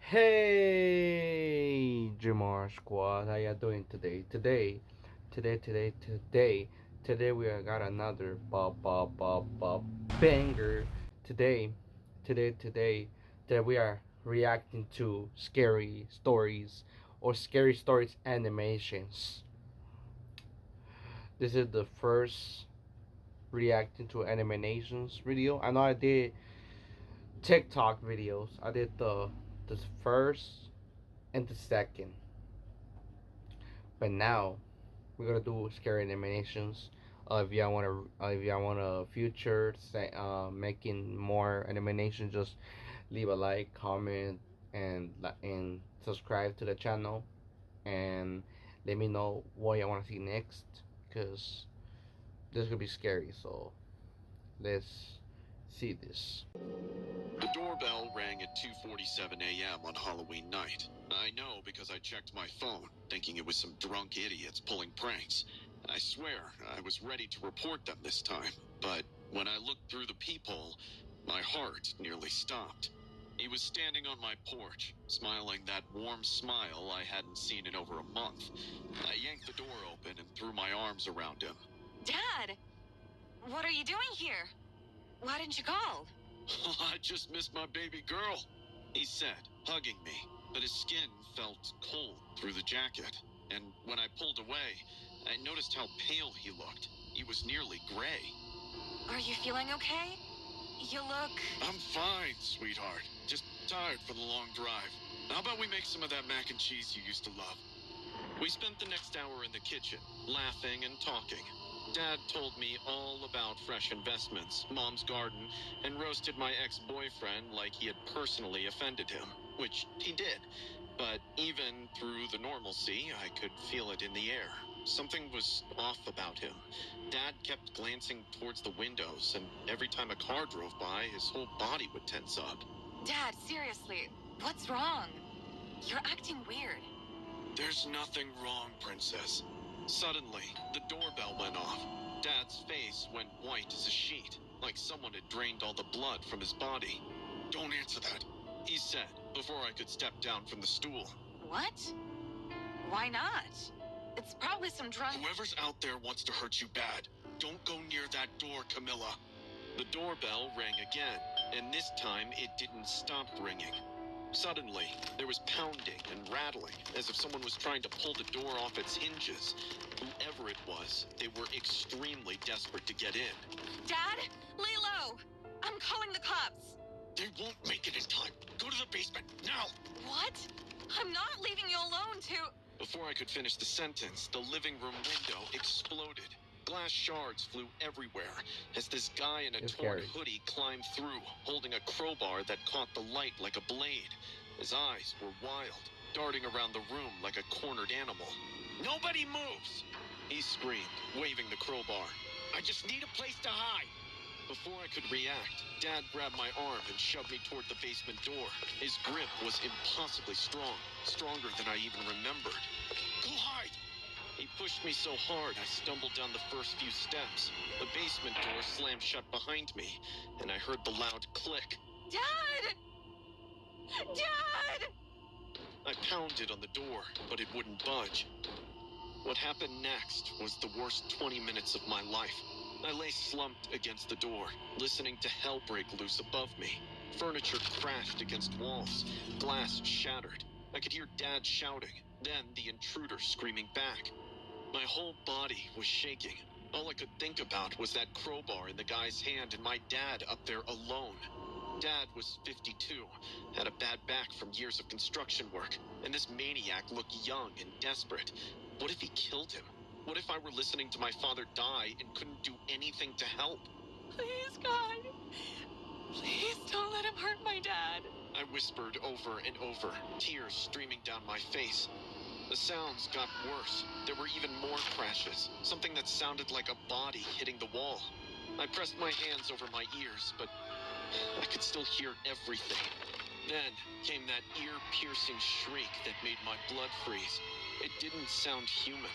Hey, Jamar Squad, how ya doing today? Today we got another banger. Today, today we are reacting to scary stories or scary stories animations. This is the first reacting to animations video. I know I did TikTok videos. I did the first and the second. But now we're gonna do scary animations. If y'all wanna future say making more animations, just leave a like, comment, and subscribe to the channel, and let me know what y'all wanna see next. Cause this could be scary. So let's see this. The doorbell rang at 2:47 a.m. on Halloween night. I know because I checked my phone, thinking it was some drunk idiots pulling pranks. I swear, I was ready to report them this time, but when I looked through the peephole, my heart nearly stopped. He was standing on my porch, smiling that warm smile I hadn't seen in over a month. I yanked the door open and threw my arms around him. Dad! What are you doing here? Why didn't you call? I just missed my baby girl, he said, hugging me, but his skin felt cold through the jacket. And when I pulled away, I noticed how pale he looked. He was nearly gray. Are you feeling okay? You look... I'm fine, sweetheart. Just tired from the long drive. How about we make some of that mac and cheese you used to love? We spent the next hour in the kitchen, laughing and talking. Dad told me all about fresh investments, Mom's garden, and roasted my ex-boyfriend like he had personally offended him, which he did. But even through the normalcy, I could feel it in the air. Something was off about him. Dad kept glancing towards the windows, and every time a car drove by, his whole body would tense up. Dad, seriously, what's wrong? You're acting weird. There's nothing wrong, Princess. Suddenly, the doorbell went off. Dad's face went white as a sheet, like someone had drained all the blood from his body. Don't answer that, he said, before I could step down from the stool. What? Why not? It's probably some drunk... Whoever's out there wants to hurt you bad. Don't go near that door, Camilla. The doorbell rang again, and this time it didn't stop ringing. Suddenly, there was pounding and rattling, as if someone was trying to pull the door off its hinges. Whoever it was, they were extremely desperate to get in. Dad? Lay low! I'm calling the cops! They won't make it in time. Go to the basement, now! What? I'm not leaving you alone to... Before I could finish the sentence, the living room window exploded. Glass shards flew everywhere as this guy in a torn hoodie climbed through, holding a crowbar that caught the light like a blade. His eyes were wild, darting around the room like a cornered animal. Nobody moves! He screamed, waving the crowbar. I just need a place to hide! Before I could react, Dad grabbed my arm and shoved me toward the basement door. His grip was impossibly strong, stronger than I even remembered. Go hide! He pushed me so hard I stumbled down the first few steps. The basement door slammed shut behind me, and I heard the loud click. Dad! Dad! I pounded on the door, but it wouldn't budge. What happened next was the worst 20 minutes of my life. I lay slumped against the door, listening to hell break loose above me. Furniture crashed against walls. Glass shattered. I could hear Dad shouting, then the intruder screaming back. My whole body was shaking. All I could think about was that crowbar in the guy's hand and my dad up there alone. Dad was 52, had a bad back from years of construction work, and this maniac looked young and desperate. What if he killed him? What if I were listening to my father die and couldn't do anything to help? Please, God. Please don't let him hurt my dad. I whispered over and over, tears streaming down my face. The sounds got worse. There were even more crashes, something that sounded like a body hitting the wall. I pressed my hands over my ears, but I could still hear everything. Then came that ear-piercing shriek that made my blood freeze. It didn't sound human,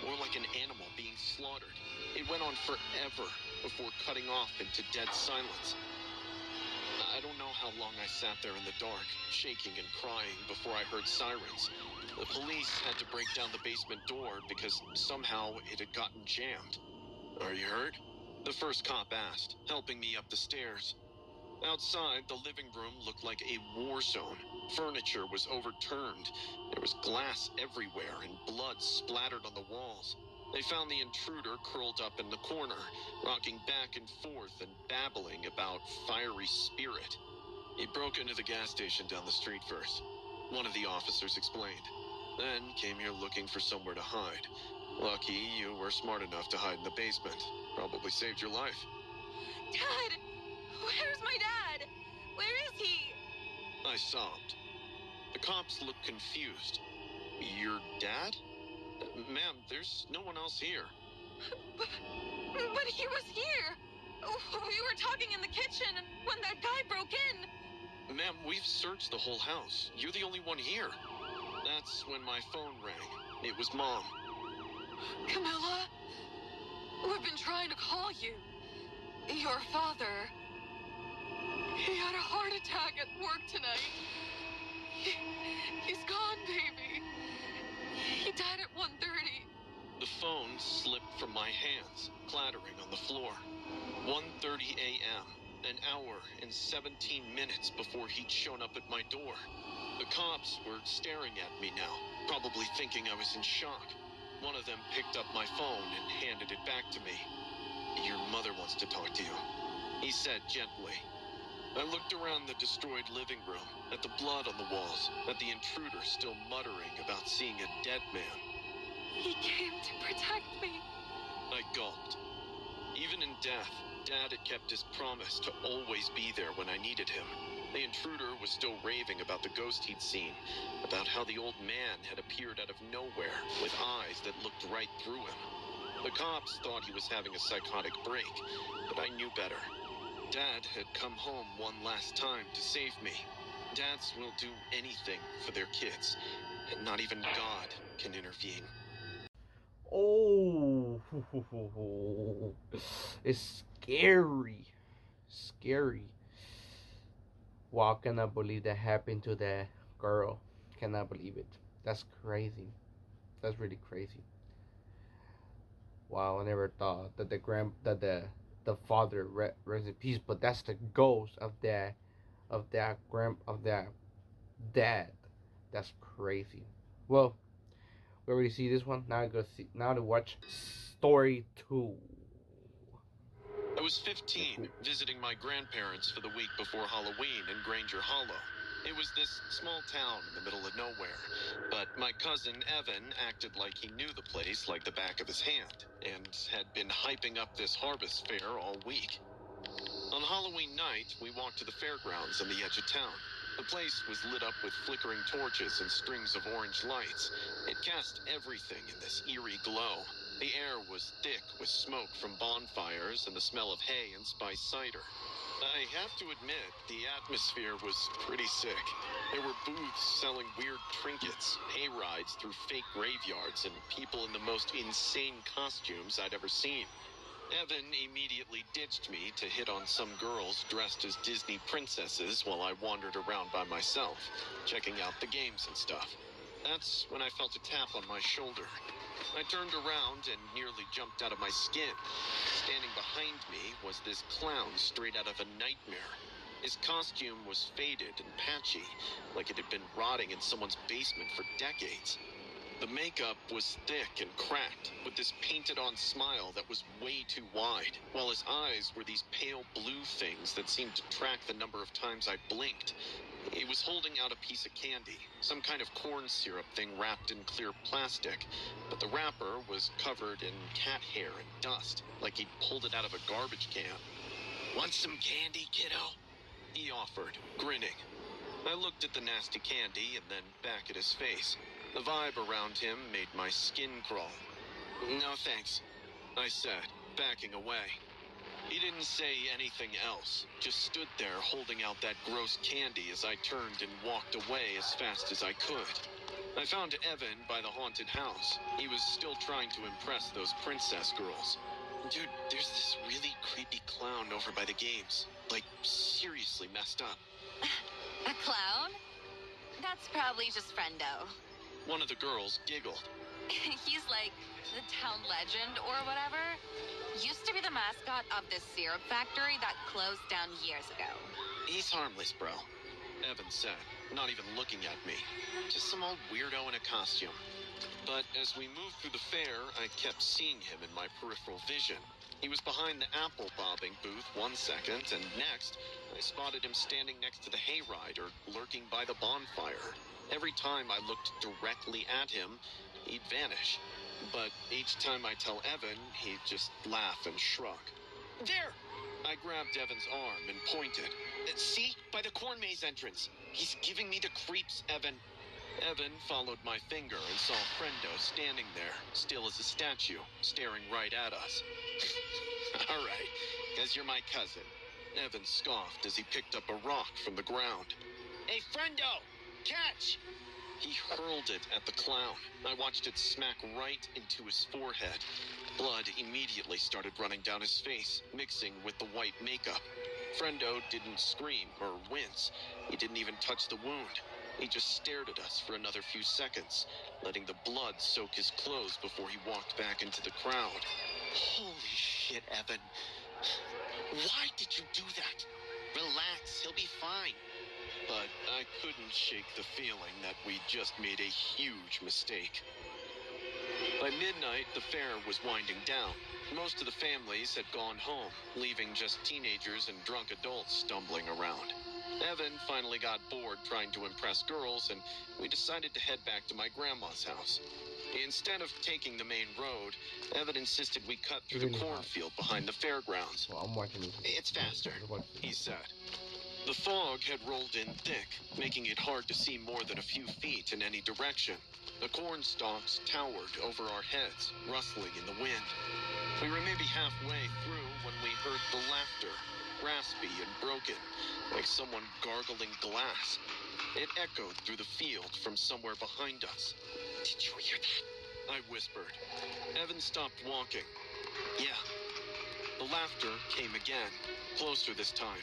or like an animal being slaughtered. It went on forever before cutting off into dead silence. I don't know how long I sat there in the dark, shaking and crying before I heard sirens. The police had to break down the basement door because somehow it had gotten jammed. Are you hurt? The first cop asked, helping me up the stairs. Outside, the living room looked like a war zone. Furniture was overturned. There was glass everywhere and blood splattered on the walls. They found the intruder curled up in the corner, rocking back and forth and babbling about fiery spirit. He broke into the gas station down the street first, one of the officers explained. Then came here looking for somewhere to hide. Lucky you were smart enough to hide in the basement. Probably saved your life. Dad! Where's my dad? Where is he? I sobbed. The cops looked confused. Your dad? Ma'am, there's no one else here. But he was here. We were talking in the kitchen when that guy broke in. Ma'am, we've searched the whole house. You're the only one here. That's when my phone rang. It was Mom. Camilla, we've been trying to call you. Your father. He had a heart attack at work tonight. He's gone, baby. He died at 1:30. The phone slipped from my hands, clattering on the floor. 1:30 a.m., an hour and 17 minutes before he'd shown up at my door. The cops were staring at me now, probably thinking I was in shock. One of them picked up my phone and handed it back to me. Your mother wants to talk to you, he said gently. I looked around the destroyed living room, at the blood on the walls, at the intruder still muttering about seeing a dead man. He came to protect me. I gulped. Even in death, Dad had kept his promise to always be there when I needed him. The intruder was still raving about the ghost he'd seen, about how the old man had appeared out of nowhere with eyes that looked right through him. The cops thought he was having a psychotic break, but I knew better. Dad had come home one last time to save me. Dads will do anything for their kids, and not even God can intervene. Oh, it's scary. Scary. Wow, cannot believe that happened to that girl. Cannot believe it. That's crazy. That's really crazy. Wow, I never thought that the father rest in peace, but that's the ghost of that dad. That's crazy. Well, we already see this one. Now to watch story 2. I was 15, visiting my grandparents for the week before Halloween in Granger Hollow. It was this small town in the middle of nowhere, but my cousin Evan acted like he knew the place like the back of his hand, and had been hyping up this harvest fair all week. On Halloween night, we walked to the fairgrounds on the edge of town. The place was lit up with flickering torches and strings of orange lights. It cast everything in this eerie glow. The air was thick with smoke from bonfires and the smell of hay and spiced cider. I have to admit, the atmosphere was pretty sick. There were booths selling weird trinkets, hay rides through fake graveyards, and people in the most insane costumes I'd ever seen. Evan immediately ditched me to hit on some girls dressed as Disney princesses while I wandered around by myself, checking out the games and stuff. That's when I felt a tap on my shoulder. I turned around and nearly jumped out of my skin. Standing behind me was this clown straight out of a nightmare. His costume was faded and patchy, like it had been rotting in someone's basement for decades. The makeup was thick and cracked, with this painted-on smile that was way too wide, while his eyes were these pale blue things that seemed to track the number of times I blinked. He was holding out a piece of candy, some kind of corn syrup thing wrapped in clear plastic, but the wrapper was covered in cat hair and dust, like he'd pulled it out of a garbage can. "Want some candy, kiddo?" he offered, grinning. I looked at the nasty candy and then back at his face. The vibe around him made my skin crawl. "No thanks," I said, backing away. He didn't say anything else, just stood there holding out that gross candy as I turned and walked away as fast as I could. I found Evan by the haunted house. He was still trying to impress those princess girls. "Dude, there's this really creepy clown over by the games. Like, seriously messed up. A clown? That's probably just Friendo. One of the girls giggled. He's like the town legend or whatever. Used to be the mascot of this syrup factory that closed down years ago. He's harmless, bro, Evan said, not even looking at me. Just some old weirdo in a costume. But as we moved through the fair, I kept seeing him in my peripheral vision. He was behind the apple bobbing booth 1 second, and next, I spotted him standing next to the hayride or lurking by the bonfire. Every time I looked directly at him, he'd vanish. But each time I tell Evan, he'd just laugh and shrug. There! I grabbed Evan's arm and pointed. See? By the corn maze entrance. He's giving me the creeps, Evan. Evan followed my finger and saw Friendo standing there, still as a statue, staring right at us. All right, guess you're my cousin. Evan scoffed as he picked up a rock from the ground. Hey, Friendo! Catch! He hurled it at the clown. I watched it smack right into his forehead. Blood immediately started running down his face, mixing with the white makeup. Friendo didn't scream or wince. He didn't even touch the wound. He just stared at us for another few seconds, letting the blood soak his clothes before he walked back into the crowd. Holy shit, Evan. Why did you do that? Relax, he'll be fine. But I couldn't shake the feeling that we just made a huge mistake. By midnight, the fair was winding down. Most of the families had gone home, leaving just teenagers and drunk adults stumbling around. Evan finally got bored trying to impress girls, and we decided to head back to my grandma's house. Instead of taking the main road, Evan insisted we cut through the cornfield behind the fairgrounds. Well, I'm watching this. It's faster, he said. The fog had rolled in thick, making it hard to see more than a few feet in any direction. The corn stalks towered over our heads, rustling in the wind. We were maybe halfway through when we heard the laughter, raspy and broken, like someone gargling glass. It echoed through the field from somewhere behind us. Did you hear that? I whispered. Evan stopped walking. Yeah. The laughter came again, closer this time.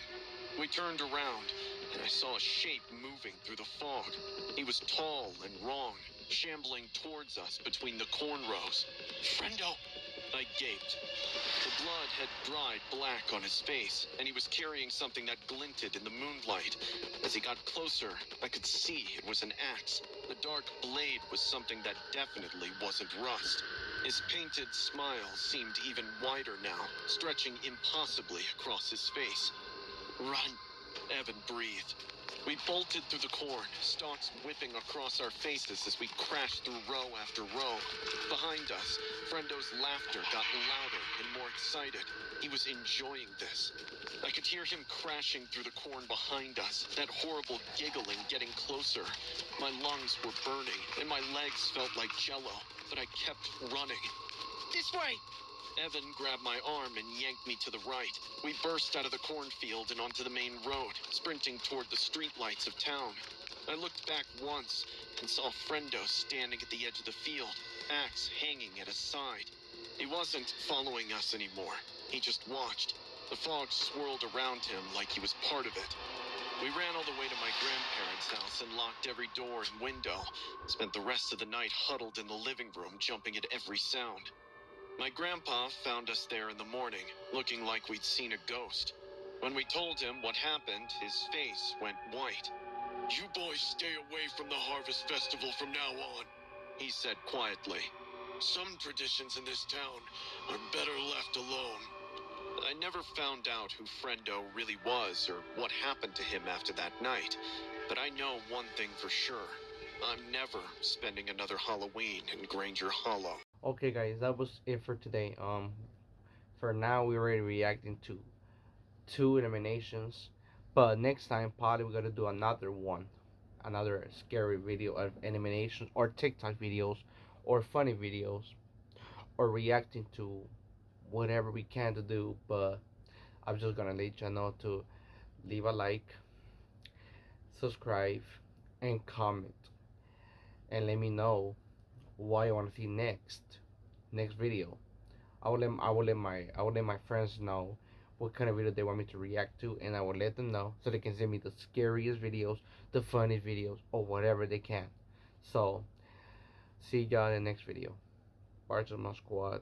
We turned around, and I saw a shape moving through the fog. He was tall and wrong, shambling towards us between the corn rows. Friendo! I gaped. The blood had dried black on his face, and he was carrying something that glinted in the moonlight. As he got closer, I could see it was an axe. The dark blade was something that definitely wasn't rust. His painted smile seemed even wider now, stretching impossibly across his face. Run, Evan breathed. We bolted through the corn, stalks whipping across our faces as we crashed through row after row. Behind us, Frendo's laughter got louder and more excited. He was enjoying this. I could hear him crashing through the corn behind us, that horrible giggling getting closer. My lungs were burning, and my legs felt like jello, but I kept running. This way! Evan grabbed my arm and yanked me to the right. We burst out of the cornfield and onto the main road, sprinting toward the streetlights of town. I looked back once and saw Friendo standing at the edge of the field, axe hanging at his side. He wasn't following us anymore. He just watched. The fog swirled around him like he was part of it. We ran all the way to my grandparents' house and locked every door and window. Spent the rest of the night huddled in the living room, jumping at every sound. My grandpa found us there in the morning, looking like we'd seen a ghost. When we told him what happened, his face went white. You boys stay away from the Harvest Festival from now on, he said quietly. Some traditions in this town are better left alone. I never found out who Friendo really was or what happened to him after that night, but I know one thing for sure. I'm never spending another Halloween in Granger Hollow. Okay, guys, that was it for today. For now, we're already reacting to 2 eliminations, but next time, probably we're gonna do another one, another scary video of eliminations, or TikTok videos, or funny videos, or reacting to whatever we can to do. But I'm just gonna let you know to leave a like, subscribe, and comment, and let me know what you want to see next video. I will let my friends know what kind of video they want me to react to, and I will let them know so they can send me the scariest videos, the funniest videos, or whatever they can. So, see y'all in the next video. Bartolome Squad.